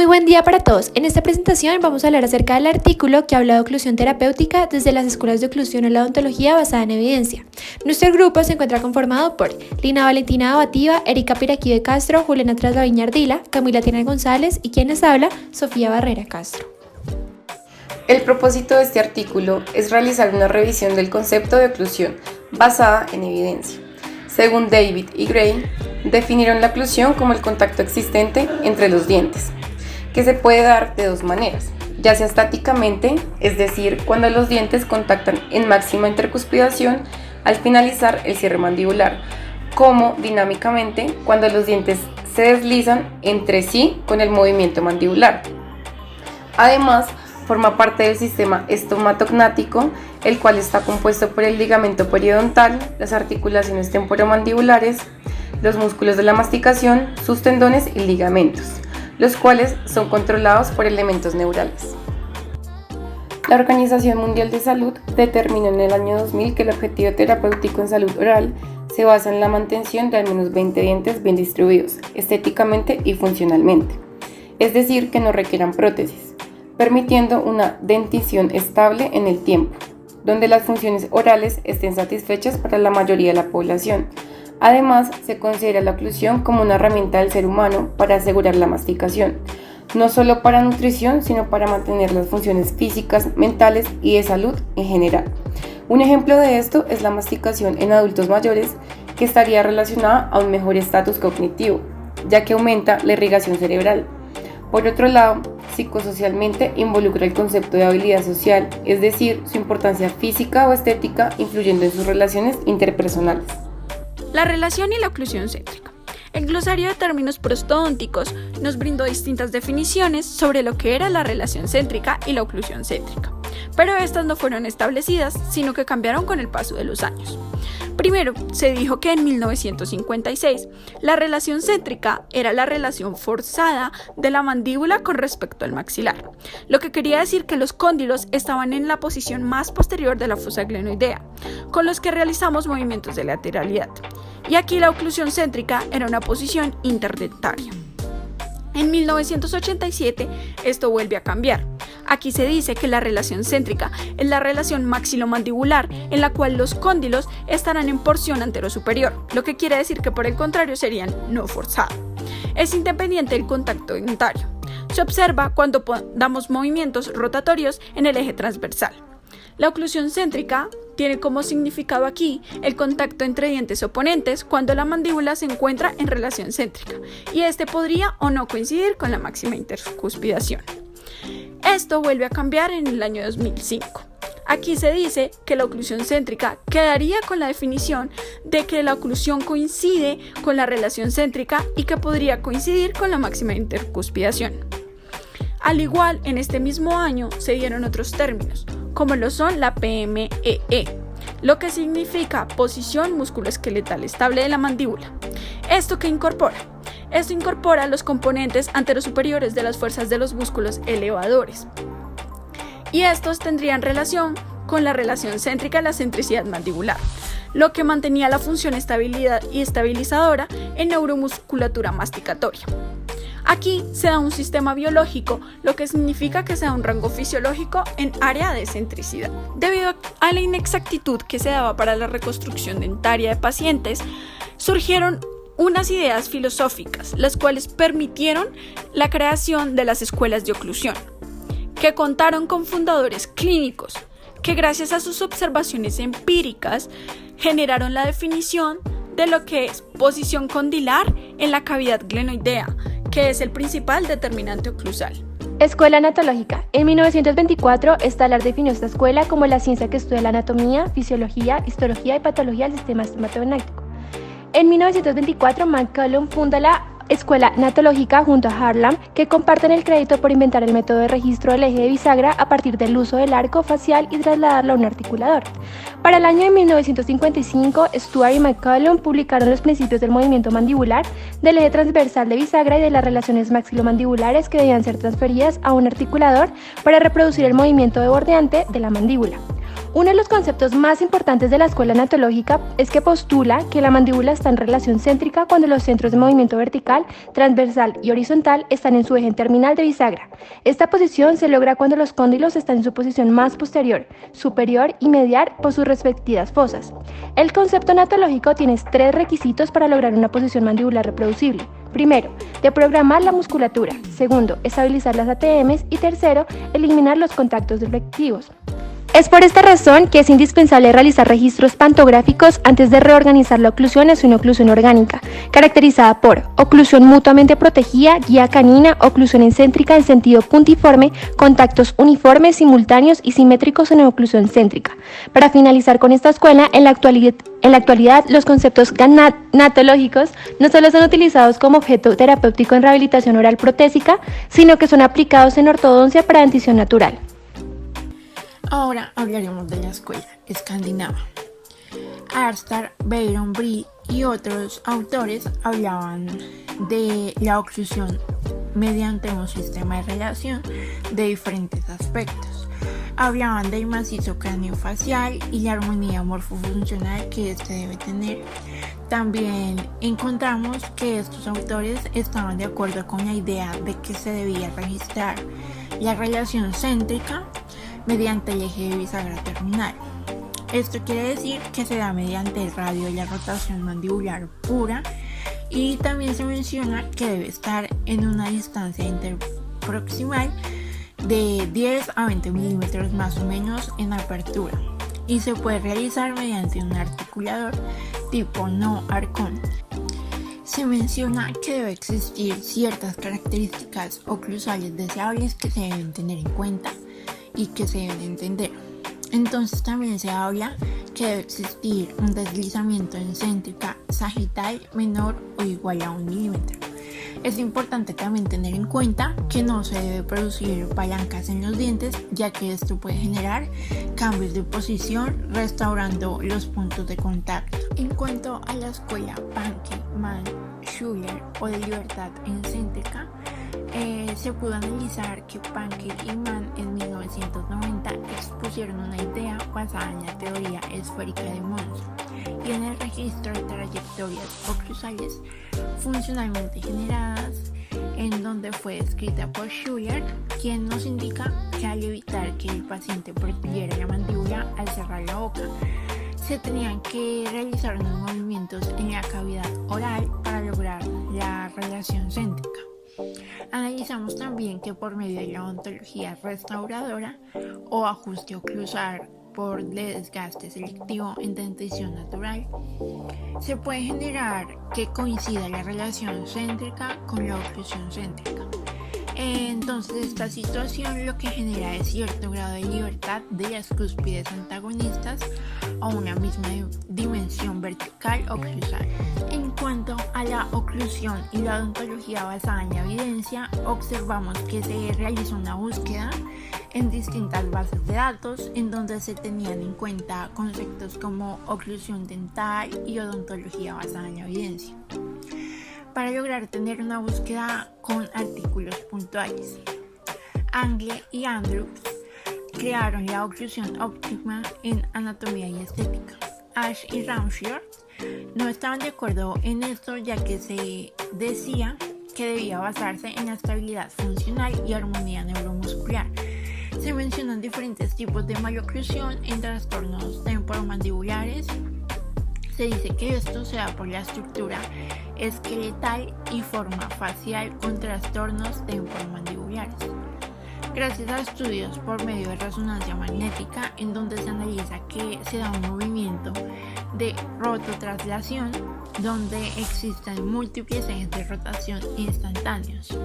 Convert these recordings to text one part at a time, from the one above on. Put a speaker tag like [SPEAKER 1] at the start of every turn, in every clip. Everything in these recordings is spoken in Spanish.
[SPEAKER 1] buen día para todos. En esta presentación vamos a hablar acerca del artículo que habla de oclusión terapéutica desde las escuelas de oclusión en la odontología basada en evidencia. Nuestro grupo se encuentra conformado por Lina Valentina Abativa, Erika Piraquí de Castro, Juliana Traslaviña Ardila, Camila Tiena González y quien les habla, Sofía Barrera Castro.
[SPEAKER 2] El propósito de este artículo es realizar una revisión del concepto de oclusión basada en evidencia. Según David y Gray, definieron la oclusión como el contacto existente entre los dientes, que se puede dar de dos maneras, ya sea estáticamente, es decir, cuando los dientes contactan en máxima intercuspidación al finalizar el cierre mandibular, como dinámicamente cuando los dientes se deslizan entre sí con el movimiento mandibular. Además, forma parte del sistema estomatognático, el cual está compuesto por el ligamento periodontal, las articulaciones temporomandibulares, los músculos de la masticación, sus tendones y ligamentos, los cuales son controlados por elementos neurales. La Organización Mundial de Salud determinó en el año 2000 que el objetivo terapéutico en salud oral se basa en la mantención de al menos 20 dientes bien distribuidos, estéticamente y funcionalmente, es decir, que no requieran prótesis, permitiendo una dentición estable en el tiempo, donde las funciones orales estén satisfechas para la mayoría de la población. Además, se considera la oclusión como una herramienta del ser humano para asegurar la masticación, no solo para nutrición, sino para mantener las funciones físicas, mentales y de salud en general. Un ejemplo de esto es la masticación en adultos mayores, que estaría relacionada a un mejor estatus cognitivo, ya que aumenta la irrigación cerebral. Por otro lado, psicosocialmente involucra el concepto de habilidad social, es decir, su importancia física o estética influyendo en sus relaciones interpersonales.
[SPEAKER 3] La relación y la oclusión céntrica. El glosario de términos prostodónticos nos brindó distintas definiciones sobre lo que era la relación céntrica y la oclusión céntrica, pero estas no fueron establecidas, sino que cambiaron con el paso de los años. Primero, se dijo que en 1956 la relación céntrica era la relación forzada de la mandíbula con respecto al maxilar, lo que quería decir que los cóndilos estaban en la posición más posterior de la fosa glenoidea, con los que realizamos movimientos de lateralidad, y aquí la oclusión céntrica era una posición interdentaria. En 1987 esto vuelve a cambiar. Aquí se dice que la relación céntrica es la relación maxilomandibular en la cual los cóndilos estarán en porción anterosuperior, lo que quiere decir que por el contrario serían no forzados. Es independiente del contacto dentario. Se observa cuando damos movimientos rotatorios en el eje transversal. La oclusión céntrica tiene como significado aquí el contacto entre dientes oponentes cuando la mandíbula se encuentra en relación céntrica, y este podría o no coincidir con la máxima intercuspidación. Esto vuelve a cambiar en el año 2005. Aquí se dice que la oclusión céntrica quedaría con la definición de que la oclusión coincide con la relación céntrica y que podría coincidir con la máxima intercuspidación. Al igual, en este mismo año se dieron otros términos, como lo son la PMEE, lo que significa posición musculoesqueletal estable de la mandíbula. ¿Esto qué incorpora? Esto incorpora los componentes anterosuperiores de las fuerzas de los músculos elevadores, y estos tendrían relación con la relación céntrica y la centricidad mandibular, lo que mantenía la función estabilidad y estabilizadora en neuromusculatura masticatoria. Aquí se da un sistema biológico, lo que significa que se da un rango fisiológico en área de centricidad. Debido a la inexactitud que se daba para la reconstrucción dentaria de pacientes, surgieron unas ideas filosóficas, las cuales permitieron la creación de las escuelas de oclusión, que contaron con fundadores clínicos, que gracias a sus observaciones empíricas generaron la definición de lo que es posición condilar en la cavidad glenoidea, que es el principal determinante oclusal.
[SPEAKER 1] Escuela anatológica. En 1924, Stalar definió esta escuela como la ciencia que estudia la anatomía, fisiología, histología y patología del sistema estomatognático. En 1924, McCollum funda la Escuela Natológica junto a Harlan, que comparten el crédito por inventar el método de registro del eje de bisagra a partir del uso del arco facial y trasladarlo a un articulador. Para el año de 1955, Stuart y McCollum publicaron los principios del movimiento mandibular, del eje transversal de bisagra y de las relaciones maxilomandibulares que debían ser transferidas a un articulador para reproducir el movimiento de bordeante de la mandíbula. Uno de los conceptos más importantes de la escuela anatológica es que postula que la mandíbula está en relación céntrica cuando los centros de movimiento vertical, transversal y horizontal están en su eje terminal de bisagra. Esta posición se logra cuando los cóndilos están en su posición más posterior, superior y medial por sus respectivas fosas. El concepto anatológico tiene 3 requisitos para lograr una posición mandibular reproducible. Primero, deprogramar la musculatura. Segundo, estabilizar las ATMs. Y tercero, eliminar los contactos deflectivos. Es por esta razón que es indispensable realizar registros pantográficos antes de reorganizar la oclusión hacia una oclusión orgánica, caracterizada por oclusión mutuamente protegida, guía canina, oclusión excéntrica en sentido puntiforme, contactos uniformes, simultáneos y simétricos en oclusión céntrica. Para finalizar con esta escuela, en la actualidad los conceptos gnatológicos no solo son utilizados como objeto terapéutico en rehabilitación oral protésica, sino que son aplicados en ortodoncia para dentición natural.
[SPEAKER 4] Ahora hablaremos de la escuela escandinava. Arstar, Byron, Brill y otros autores hablaban de la oclusión mediante un sistema de relación de diferentes aspectos. Hablaban del macizo craneofacial y la armonía morfofuncional que éste debe tener. También encontramos que estos autores estaban de acuerdo con la idea de que se debía registrar la relación céntrica mediante el eje de bisagra terminal. Esto quiere decir que se da mediante el radio de la rotación mandibular pura, y también se menciona que debe estar en una distancia interproximal de 10 a 20 milímetros más o menos en apertura, y se puede realizar mediante un articulador tipo no arcón. Se menciona que debe existir ciertas características oclusales deseables que se deben tener en cuenta y que se deben entender. Entonces también se habla que debe existir un deslizamiento en céntrica sagital menor o igual a 1 milímetro. Es importante también tener en cuenta que no se debe producir palancas en los dientes, ya que esto puede generar cambios de posición, restaurando los puntos de contacto. En cuanto a la escuela Pankey, Mann, Schuller o de libertad en céntrica, se pudo analizar que Pankey y Mann en 1990 expusieron una idea basada en la teoría esférica de Mons y en el registro de trayectorias oclusales funcionalmente generadas, en donde fue descrita por Schuller, quien nos indica que al evitar que el paciente protuviera la mandíbula al cerrar la boca, se tenían que realizar unos movimientos en la cavidad oral para lograr la relación céntrica. Analizamos también que por medio de la odontología restauradora o ajuste oclusal por desgaste selectivo en dentición natural, se puede generar que coincida la relación céntrica con la oclusión céntrica. Entonces esta situación lo que genera es cierto grado de libertad de las cúspides antagonistas a una misma dimensión vertical oclusal. En cuanto a la oclusión y la odontología basada en la evidencia, observamos que se realizó una búsqueda en distintas bases de datos en donde se tenían en cuenta conceptos como oclusión dental y odontología basada en la evidencia, para lograr tener una búsqueda con artículos puntuales. Angle y Andrews crearon la oclusión óptima en anatomía y estética. Ash y Ramshier no estaban de acuerdo en esto, ya que se decía que debía basarse en la estabilidad funcional y armonía neuromuscular. Se mencionan diferentes tipos de maloclusión en trastornos temporomandibulares. Se dice que esto se da por la estructura esqueletal y forma facial con trastornos temporomandibulares. Gracias a estudios por medio de resonancia magnética, en donde se analiza que se da un movimiento de rototraslación donde existen múltiples ejes de rotación instantáneos.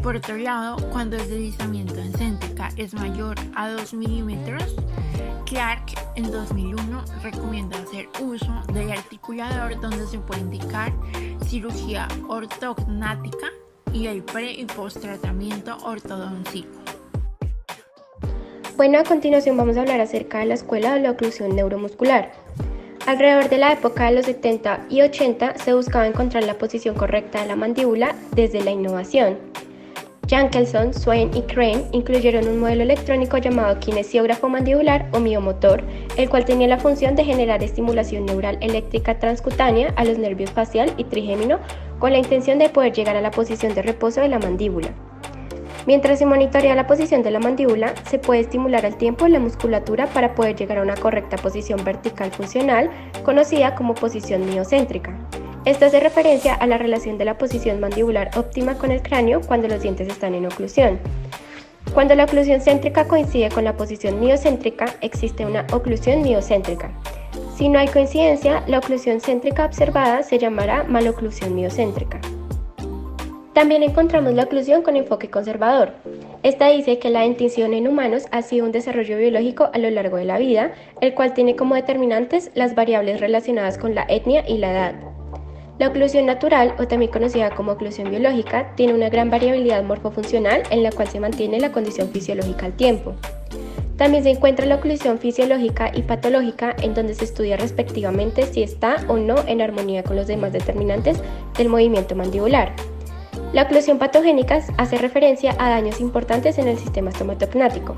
[SPEAKER 4] Por otro lado, cuando el deslizamiento en céntrica es mayor a 2 milímetros, Clark en 2001 recomienda hacer uso del articulador, donde se puede indicar cirugía ortognática y el pre y post tratamiento ortodóntico.
[SPEAKER 5] Bueno, a continuación vamos a hablar acerca de la escuela de la oclusión neuromuscular. Alrededor de la época de los 70 y 80 se buscaba encontrar la posición correcta de la mandíbula desde la innovación. Jankelson, Swain y Crane incluyeron un modelo electrónico llamado kinesiógrafo mandibular o miomotor, el cual tenía la función de generar estimulación neural eléctrica transcutánea a los nervios facial y trigémino con la intención de poder llegar a la posición de reposo de la mandíbula. Mientras se monitorea la posición de la mandíbula, se puede estimular al tiempo la musculatura para poder llegar a una correcta posición vertical funcional, conocida como posición miocéntrica. Esto hace referencia a la relación de la posición mandibular óptima con el cráneo cuando los dientes están en oclusión. Cuando la oclusión céntrica coincide con la posición miocéntrica, existe una oclusión miocéntrica. Si no hay coincidencia, la oclusión céntrica observada se llamará maloclusión miocéntrica. También encontramos la oclusión con enfoque conservador. Esta dice que la dentición en humanos ha sido un desarrollo biológico a lo largo de la vida, el cual tiene como determinantes las variables relacionadas con la etnia y la edad. La oclusión natural, o también conocida como oclusión biológica, tiene una gran variabilidad morfofuncional en la cual se mantiene la condición fisiológica al tiempo. También se encuentra la oclusión fisiológica y patológica, en donde se estudia respectivamente si está o no en armonía con los demás determinantes del movimiento mandibular. La oclusión patogénica hace referencia a daños importantes en el sistema estomatognático.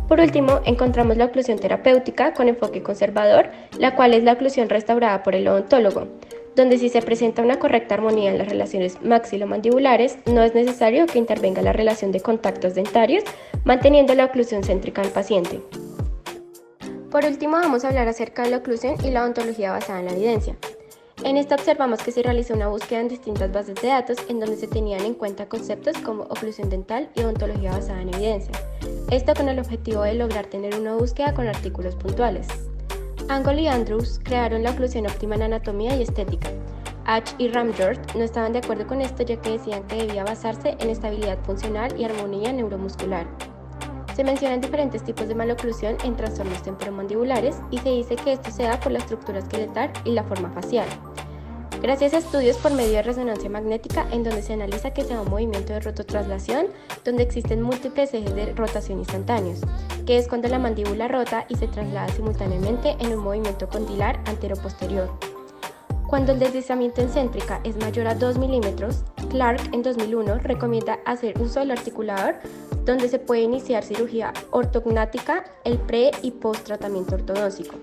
[SPEAKER 5] Por último, encontramos la oclusión terapéutica con enfoque conservador, la cual es la oclusión restaurada por el odontólogo, donde si se presenta una correcta armonía en las relaciones maxilomandibulares, no es necesario que intervenga la relación de contactos dentarios, manteniendo la oclusión céntrica del paciente. Por último, vamos a hablar acerca de la oclusión y la odontología basada en la evidencia. En esta observamos que se realizó una búsqueda en distintas bases de datos en donde se tenían en cuenta conceptos como oclusión dental y odontología basada en evidencia. Esto con el objetivo de lograr tener una búsqueda con artículos puntuales. Angle y Andrews crearon la oclusión óptima en anatomía y estética. Hatch y Ramjord no estaban de acuerdo con esto, ya que decían que debía basarse en estabilidad funcional y armonía neuromuscular. Se mencionan diferentes tipos de maloclusión en trastornos temporomandibulares y se dice que esto se da por la estructura esqueletal y la forma facial. Gracias a estudios por medio de resonancia magnética, en donde se analiza que se da un movimiento de rototraslación, donde existen múltiples ejes de rotación instantáneos, que es cuando la mandíbula rota y se traslada simultáneamente en un movimiento condilar antero-posterior. Cuando el deslizamiento en céntrica es mayor a 2 milímetros, Clark en 2001 recomienda hacer uso del articulador, donde se puede iniciar cirugía ortognática, el pre- y post-tratamiento ortodóntico.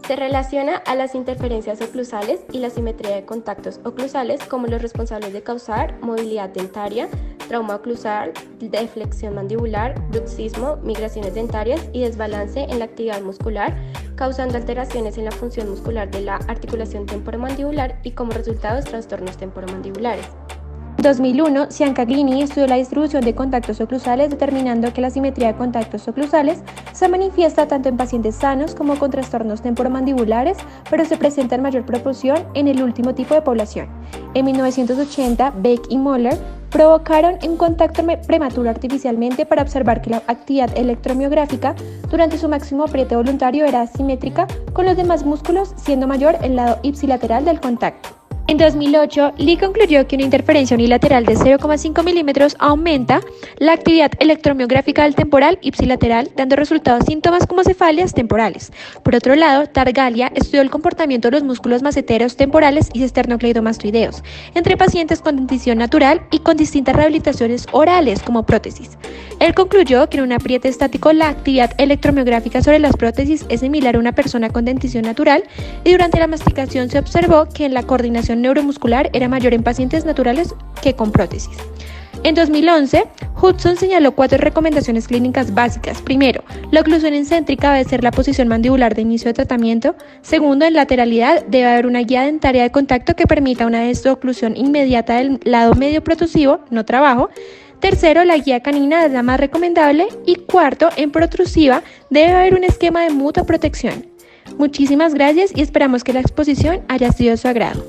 [SPEAKER 5] Se relaciona a las interferencias oclusales y la simetría de contactos oclusales como los responsables de causar movilidad dentaria, trauma oclusal, deflexión mandibular, bruxismo, migraciones dentarias y desbalance en la actividad muscular, causando alteraciones en la función muscular de la articulación temporomandibular y como resultados trastornos temporomandibulares.
[SPEAKER 1] En 2001, Ciancaglini estudió la distribución de contactos oclusales, determinando que la simetría de contactos oclusales se manifiesta tanto en pacientes sanos como con trastornos temporomandibulares, pero se presenta en mayor proporción en el último tipo de población. En 1980, Beck y Moller provocaron un contacto prematuro artificialmente para observar que la actividad electromiográfica durante su máximo apriete voluntario era asimétrica con los demás músculos, siendo mayor el lado ipsilateral del contacto. En 2008, Lee concluyó que una interferencia unilateral de 0,5 milímetros aumenta la actividad electromiográfica del temporal ipsilateral, dando resultados síntomas como cefalias temporales. Por otro lado, Targaglia estudió el comportamiento de los músculos maceteros temporales y esternocleidomastoideos entre pacientes con dentición natural y con distintas rehabilitaciones orales como prótesis. Él concluyó que en un apriete estático la actividad electromiográfica sobre las prótesis es similar a una persona con dentición natural y durante la masticación se observó que en la coordinación neuromuscular era mayor en pacientes naturales que con prótesis. En 2011, Hudson señaló 4 recomendaciones clínicas básicas. Primero, la oclusión excéntrica debe ser la posición mandibular de inicio de tratamiento. Segundo, en lateralidad debe haber una guía dentaria de contacto que permita una desoclusión inmediata del lado medio protrusivo, no trabajo. Tercero, la guía canina es la más recomendable. Y cuarto, en protrusiva debe haber un esquema de mutua protección. Muchísimas gracias y esperamos que la exposición haya sido de su agrado.